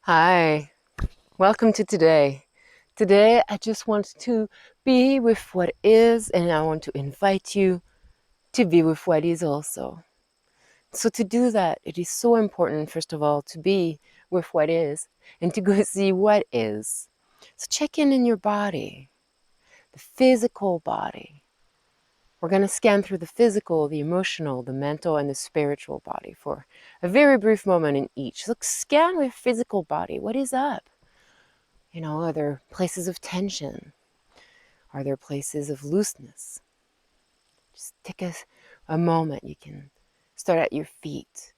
Hi, welcome to today. Today, I just want to be with what is, and I want to invite you to be with what is also. So, to do that, it is so important, first of all, to be with what is and to go see what is. So, check in your body, the physical body. We're going to scan through the physical, the emotional, the mental, and the spiritual body for a very brief moment in each. Look, scan with physical body. What is up? Are there places of tension? Are there places of looseness? Just take a moment. You can start at your feet,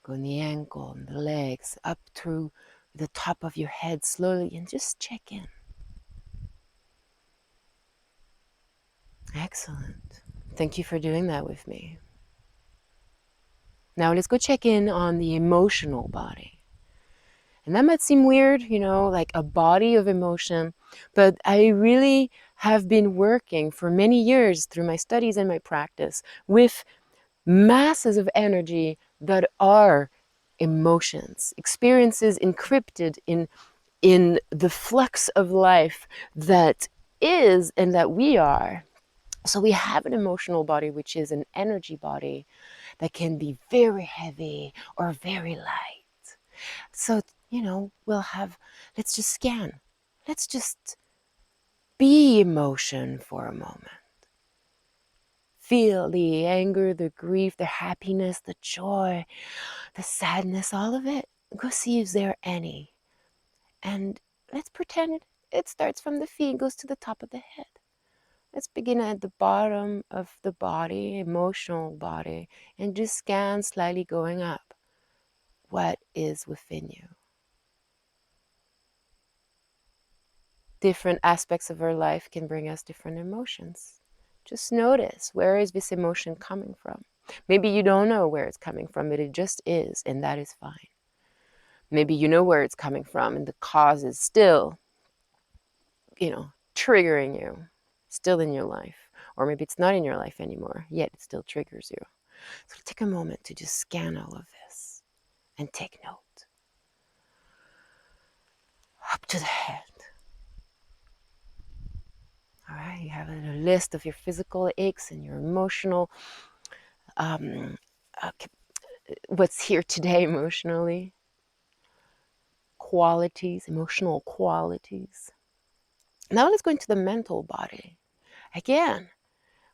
go in the ankle and the legs, up through the top of your head slowly, and just check in. Excellent. Thank you for doing that with me. Now let's go check in on the emotional body. And that might seem weird, like a body of emotion, but I really have been working for many years through my studies and my practice with masses of energy that are emotions, experiences encrypted in the flux of life that is and that we are. So we have an emotional body, which is an energy body that can be very heavy or very light. So, let's just scan. Let's just be emotion for a moment. Feel the anger, the grief, the happiness, the joy, the sadness, all of it. Go see if there are any. And let's pretend it starts from the feet and goes to the top of the head. Let's begin at the bottom of the body, emotional body, and just scan slightly going up. What is within you? Different aspects of our life can bring us different emotions. Just notice, where is this emotion coming from? Maybe you don't know where it's coming from, but it just is, and that is fine. Maybe you know where it's coming from, and the cause is still, triggering you, still in your life. Or maybe it's not in your life anymore, yet it still triggers you. So take a moment to just scan all of this and take note. Up to the head. All right, you have a list of your physical aches and your emotional, uh, what's here today emotionally, qualities, emotional qualities. Now let's go into the mental body. Again,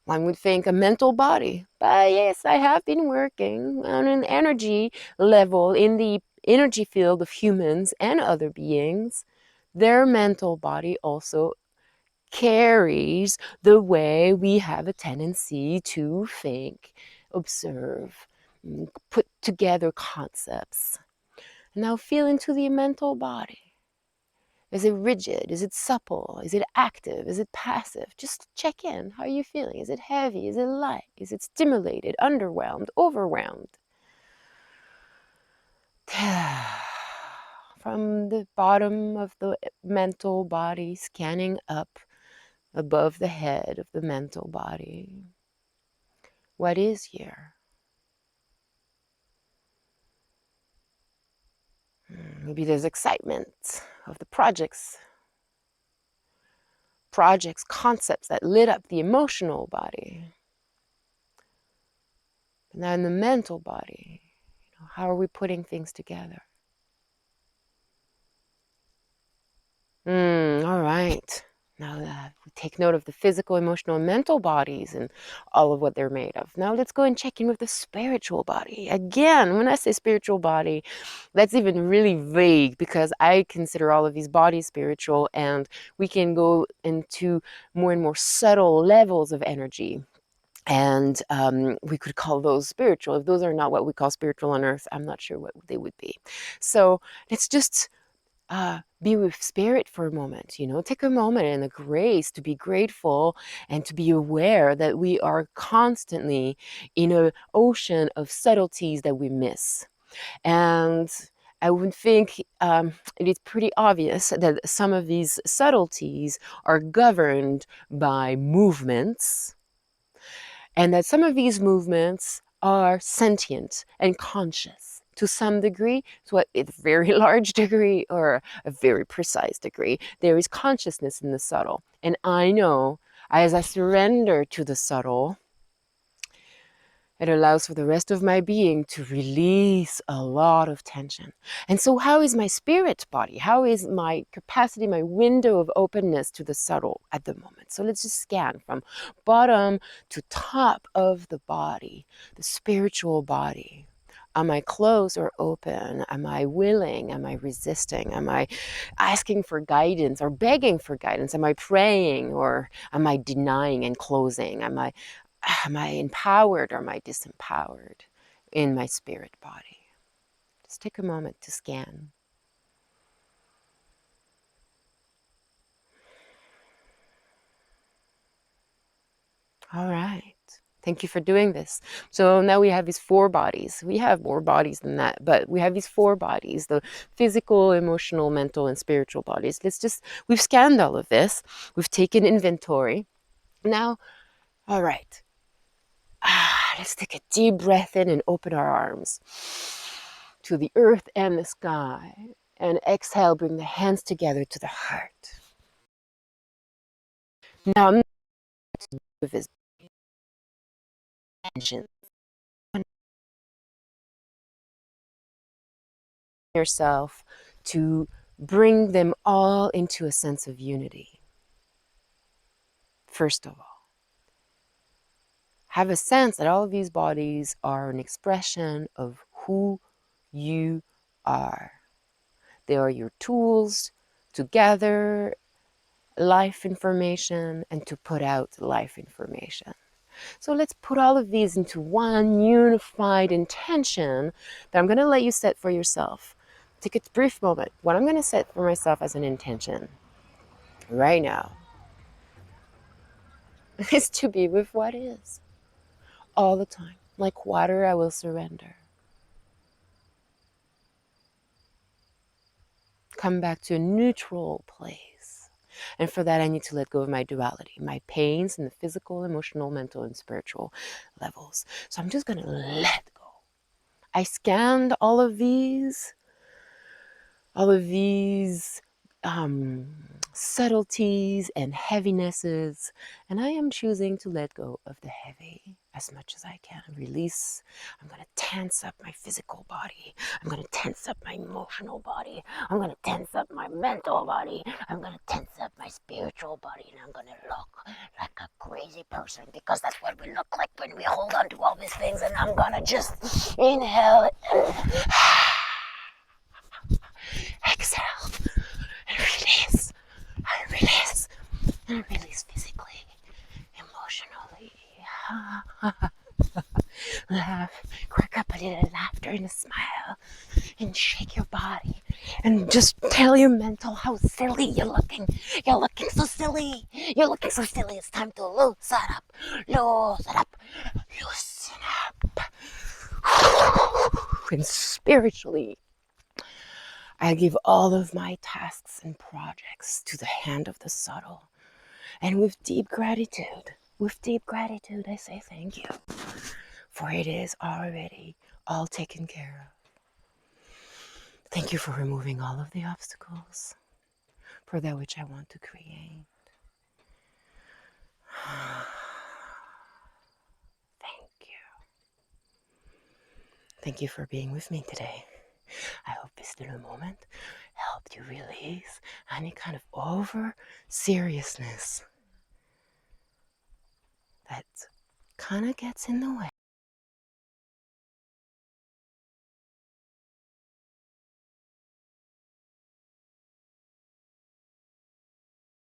one would think a mental body, but yes, I have been working on an energy level in the energy field of humans and other beings. Their mental body also carries the way we have a tendency to think, observe, put together concepts. Now feel into the mental body. Is it rigid? Is it supple? Is it active? Is it passive? Just check in. How are you feeling? Is it heavy? Is it light? Is it stimulated, underwhelmed, overwhelmed? From the bottom of the mental body, scanning up above the head of the mental body. What is here? Maybe there's excitement of the projects, concepts that lit up the emotional body. But now in the mental body, how are we putting things together? All right. Now we take note of the physical, emotional, and mental bodies and all of what they're made of. Now let's go and check in with the spiritual body. Again, when I say spiritual body, that's even really vague because I consider all of these bodies spiritual, and we can go into more and more subtle levels of energy. And we could call those spiritual. If those are not what we call spiritual on earth, I'm not sure what they would be. So let's just be with spirit for a moment, take a moment and a grace to be grateful and to be aware that we are constantly in an ocean of subtleties that we miss. And I would think it is pretty obvious that some of these subtleties are governed by movements, and that some of these movements are sentient and conscious to some degree, to a very large degree or a very precise degree, there is consciousness in the subtle. And I know as I surrender to the subtle, it allows for the rest of my being to release a lot of tension. And so how is my spirit body? How is my capacity, my window of openness to the subtle at the moment? So let's just scan from bottom to top of the body, the spiritual body. Am I closed or open? Am I willing? Am I resisting? Am I asking for guidance or begging for guidance? Am I praying or am I denying and closing? Am I empowered or am I disempowered in my spirit body? Just take a moment to scan. All right. Thank you for doing this. So now we have these 4 bodies. We have more bodies than that, but we have these 4 bodies, the physical, emotional, mental, and spiritual bodies. We've scanned all of this. We've taken inventory. Now, all right. Let's take a deep breath in and open our arms to the earth and the sky. And exhale, bring the hands together to the heart. Now, with this tension, yourself to bring them all into a sense of unity. First of all, have a sense that all of these bodies are an expression of who you are. They are your tools to gather life information and to put out life information. So let's put all of these into one unified intention that I'm going to let you set for yourself. Take a brief moment. What I'm going to set for myself as an intention right now is to be with what is all the time. Like water, I will surrender. Come back to a neutral place. And for that, I need to let go of my duality, my pains in the physical, emotional, mental, and spiritual levels. So I'm just going to let go. I scanned all of these subtleties and heavinesses, and I am choosing to let go of the heavy as much as I can. Release. I'm going to tense up my physical body. I'm going to tense up my emotional body. I'm going to tense up my mental body. I'm going to tense up my spiritual body, and I'm going to look like a crazy person because that's what we look like when we hold on to all these things. And I'm going to just inhale exhale and release and release and release physically, emotionally. Laugh, crack up a little laughter and a smile, and shake your body, and just tell your mental how silly you're looking. You're looking so silly. You're looking so silly. It's time to loosen up, loosen up, loosen up. And spiritually, I give all of my tasks and projects to the hand of the subtle. And with deep gratitude, I say thank you. For it is already all taken care of. Thank you for removing all of the obstacles for that which I want to create. Thank you. Thank you for being with me today. I hope this little moment helped you release any kind of over seriousness that kind of gets in the way.